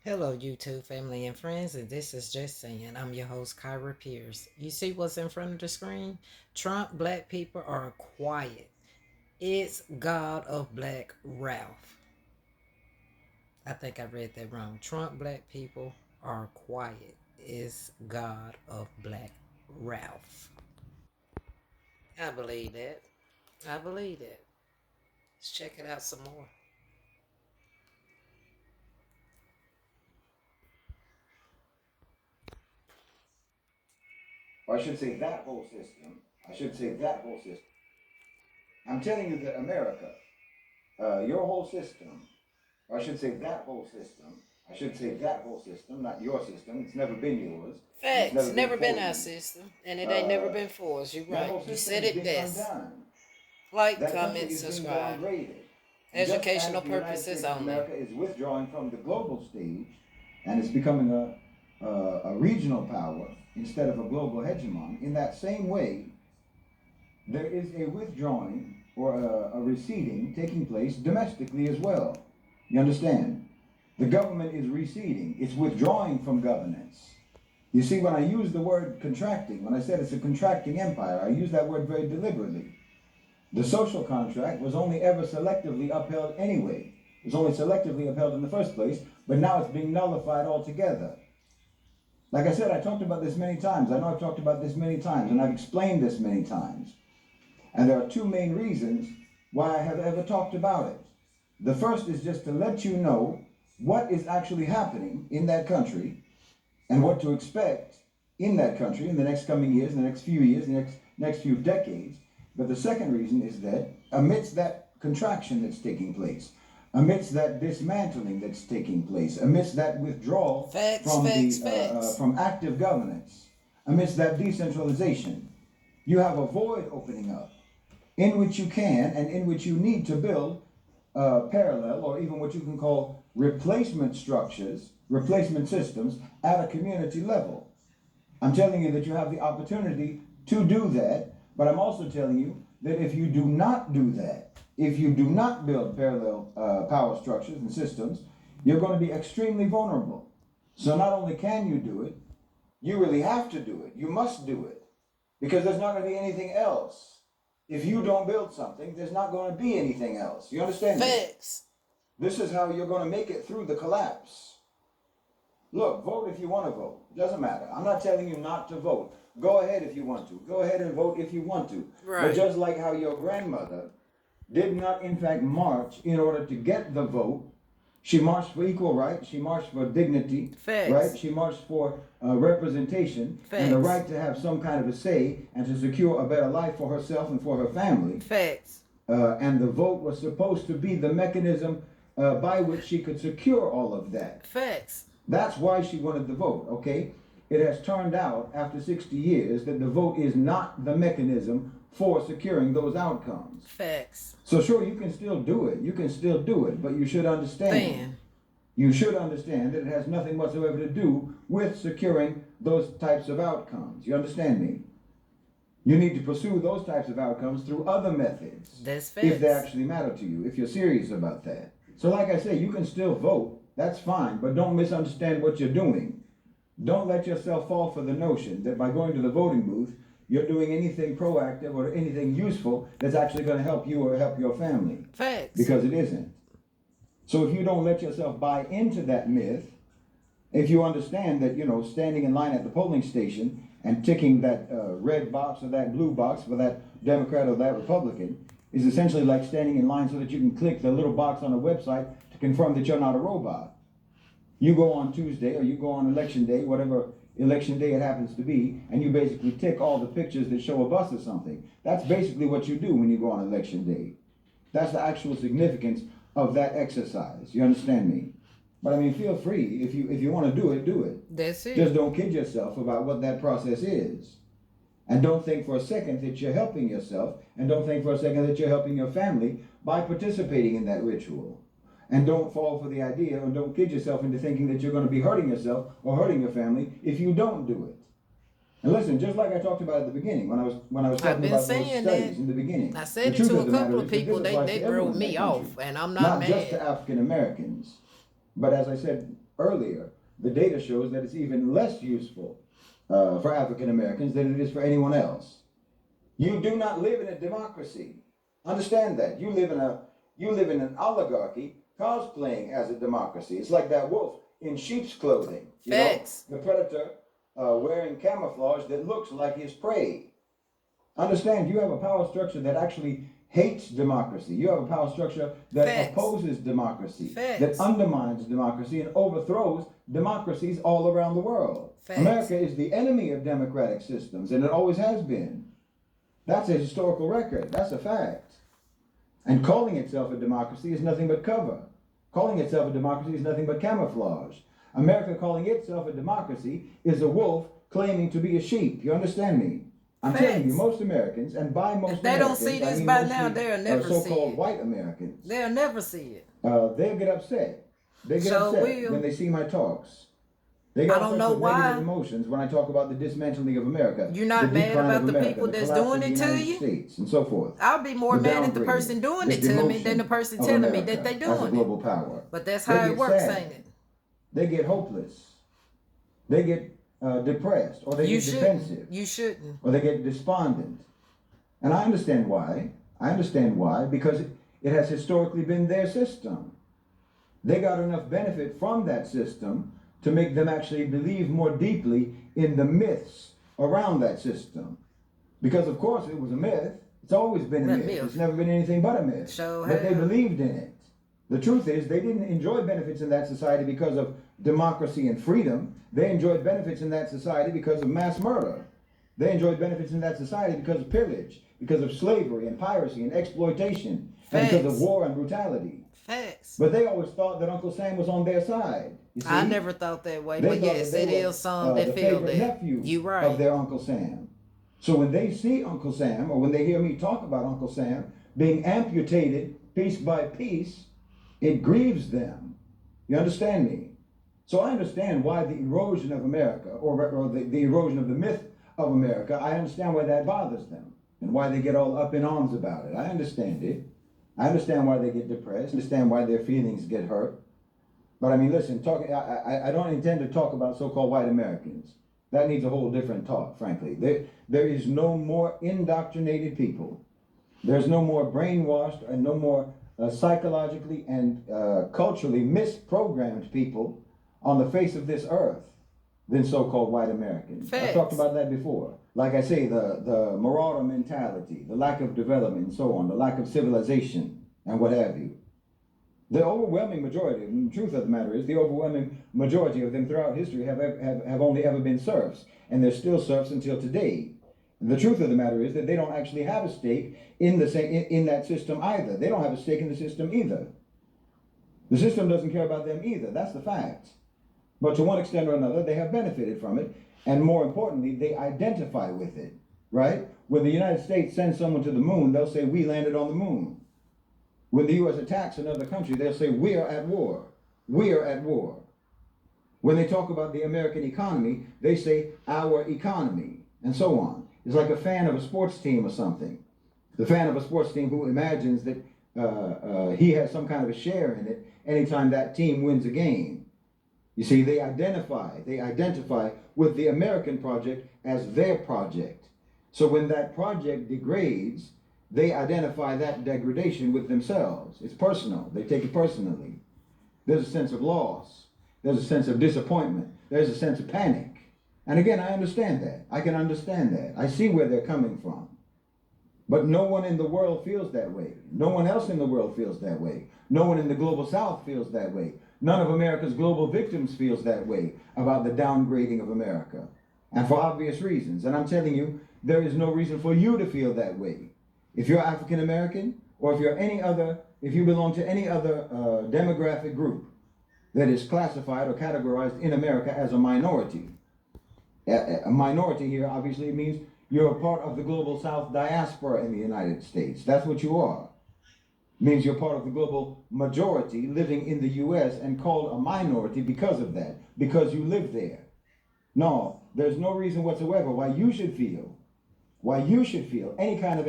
Hello, YouTube family and friends, and this is Just Saying. I'm your host, Kyra Pierce. You see what's in front of the screen? Trump black people are quiet. It's God of Black Ralph. I think I read that wrong. Trump black people are quiet. It's God of Black Ralph. I believe that. I believe that. Let's check it out some more. Or I should say that whole system. I should say that whole system. I'm telling you that America, your whole system, or I should say that whole system. I should say that whole system, not your system. It's never been yours, and it's Facts. never been Never been for our you. system, and it ain't never Uh, been for us. You're that right. whole You system said is it being best. undone. Like, That country comment, is being subscribe. downgraded. And just as Educational the United purposes States of only. America is withdrawing from the global stage and is becoming a regional power instead of a global hegemon, in that same way, there is a withdrawing or a receding taking place domestically as well. You understand? The government is receding, it's withdrawing from governance. You see, when I use the word contracting, when I said it's a contracting empire, I use that word very deliberately. The social contract was only ever selectively upheld anyway. It was only selectively upheld in the first place, but now it's being nullified altogether. Like I said, I talked about this many times. I know I've talked about this many times, and I've explained this many times. And there are two main reasons why I have ever talked about it. The first is just to let you know what is actually happening in that country and what to expect in that country in the next coming years, in the next few years, in the next few decades. But the second reason is that amidst that contraction that's taking place, amidst that dismantling that's taking place, amidst that withdrawal Facts, from facts, the facts. from active governance, amidst that decentralization, you have a void opening up in which you can and in which you need to build parallel or even what you can call replacement structures, replacement systems at a community level. I'm telling you that you have the opportunity to do that, but I'm also telling you that if you do not do that, if you do not build parallel power structures and systems, you're going to be extremely vulnerable. So not only can you do it, you really have to do it. You must do it because there's not going to be anything else. If you don't build something, there's not going to be anything else. You understand me? Facts. This is how you're going to make it through the collapse. Look, vote if you want to vote. It doesn't matter. I'm not telling you not to vote. Go ahead if you want to. Go ahead and vote if you want to. But Right. just like how your grandmother did not, in fact, march in order to get the vote, she marched for equal rights. She marched for dignity, right? Facts. She marched for representation and the Facts. right to have some kind of a say and to secure a better life for herself and for her family. Facts. And the vote was supposed to be the mechanism by which she could secure all of that. Facts. That's why she wanted the vote, okay? It has turned out after 60 years that the vote is not the mechanism for securing those outcomes. Facts. So sure, you can still do it. You can still do it, but you should understand. Fan. You should understand that it has nothing whatsoever to do with securing those types of outcomes. You understand me? You need to pursue those types of outcomes through other methods That's if they facts. actually matter to you, if you're serious about that. So, like I say, you can still vote, that's fine, but don't misunderstand what you're doing. Don't let yourself fall for the notion that by going to the voting booth, you're doing anything proactive or anything useful that's actually going to help you or help your family, Facts. because it isn't. So, if you don't let yourself buy into that myth, if you understand that, standing in line at the polling station and ticking that red box or that blue box for that Democrat or that Republican is essentially like standing in line so that you can click the little box on a website to confirm that you're not a robot. You go on Tuesday or you go on election day, whatever election day it happens to be, and you basically tick all the pictures that show a bus or something. That's basically what you do when you go on election day. That's the actual significance of that exercise. You understand me? But I mean, feel free. If you want to do it, do it. That's Just it. don't kid yourself about what that process is. And don't think for a second that you're helping yourself, and don't think for a second that you're helping your family by participating in that ritual. And don't fall for the idea, or don't kid yourself into thinking that you're going to be hurting yourself or hurting your family if you don't do it. And listen, just like I talked about at the beginning, when I was I've talking been about those saying that. studies in the beginning, I the said it truth to of a the matter couple of is that people. this They applies they to everyone wrote in that me country, off, and I'm not not just mad. to African Americans, but as I said earlier, the data shows that it's even less useful for African Americans than it is for anyone else. You do not live in a democracy. Understand that. You live in an oligarchy cosplaying as a democracy. It's like that wolf in sheep's clothing. Facts. The predator wearing camouflage that looks like his prey. Understand, you have a power structure that actually hates democracy. You have a power structure that Facts. opposes democracy, Facts. that undermines democracy and overthrows democracies all around the world. Facts. America is the enemy of democratic systems, and it always has been. That's a historical record. That's a fact. And calling itself a democracy is nothing but cover. Calling itself a democracy is nothing but camouflage. America calling itself a democracy is a wolf claiming to be a sheep. You understand me? I'm telling you, most Americans, and by most if they Americans, don't see this I mean by mostly, now, they'll never see so-called it. white Americans, They'll never see it. they'll get upset. They get So upset will. when they see my talks. They get I don't upset know with why. negative emotions when I talk about the dismantling of America. You're not the mad decline about of the America, people the that's collapse doing of it the to United you? States, and so forth. I'll be more The mad at the downgrading, person doing the it to me demotion than the person of telling me America that they as a doing global it. power. But that's They how it get works, sad. ain't it? They get hopeless. They get depressed, or they You get shouldn't. defensive, You shouldn't. or they get despondent. And I understand why. I understand why, because it has historically been their system. They got enough benefit from that system to make them actually believe more deeply in the myths around that system. Because of course it was a myth. It's always been a myth. It's never been anything but a myth. Sure But they have. believed in it. The truth is they didn't enjoy benefits in that society because of democracy and freedom. They enjoyed benefits in that society because of mass murder. They enjoyed benefits in that society because of pillage, because of slavery and piracy and exploitation, and because of war and brutality. Facts. But they always thought that Uncle Sam was on their side. You see? I never thought that way, They but thought yes, that it they were, is some that the feel favorite that. nephew You of right. their Uncle Sam. So when they see Uncle Sam, or when they hear me talk about Uncle Sam being amputated piece by piece, it grieves them. You understand me? So I understand why the erosion of America, or the erosion of the myth of America, I understand why that bothers them, and why they get all up in arms about it. I understand it. I understand why they get depressed. I understand why their feelings get hurt. But I mean, listen, I don't intend to talk about so-called white Americans. That needs a whole different talk, frankly. There is no more indoctrinated people. There's no more brainwashed and no more psychologically and culturally misprogrammed people on the face of this earth than so-called white Americans. Facts. I've talked about that before. Like I say, the marauder mentality, the lack of development and so on, the lack of civilization and what have you. The overwhelming majority, and the truth of the matter is, the overwhelming majority of them throughout history have only ever been serfs, and they're still serfs until today. And the truth of the matter is that they don't actually have a stake in that system either. They don't have a stake in the system either. The system doesn't care about them either. That's the fact. But to one extent or another, they have benefited from it, and more importantly, they identify with it, right? When the United States sends someone to the moon, they'll say, "We landed on the moon." When the U.S. attacks another country, they'll say, "We are at war. We are at war." When they talk about the American economy, they say, "Our economy," and so on. It's like a fan of a sports team or something. The fan of a sports team who imagines that he has some kind of a share in it anytime that team wins a game. You see, they identify with the American project as their project. So when that project degrades, they identify that degradation with themselves. It's personal. They take it personally. There's a sense of loss. There's a sense of disappointment. There's a sense of panic. And again, I understand that. I can understand that. I see where they're coming from. But no one in the world feels that way. No one else in the world feels that way. No one in the global south feels that way. None of America's global victims feels that way about the downgrading of America. And for obvious reasons. And I'm telling you, there is no reason for you to feel that way. If you're African American, or if you belong to any other demographic group that is classified or categorized in America as a minority. A minority here obviously means you're a part of the global South diaspora in the United States. That's what you are. It means you're part of the global majority living in the U.S. and called a minority because of that, because you live there. No, there's no reason whatsoever why you should feel any kind of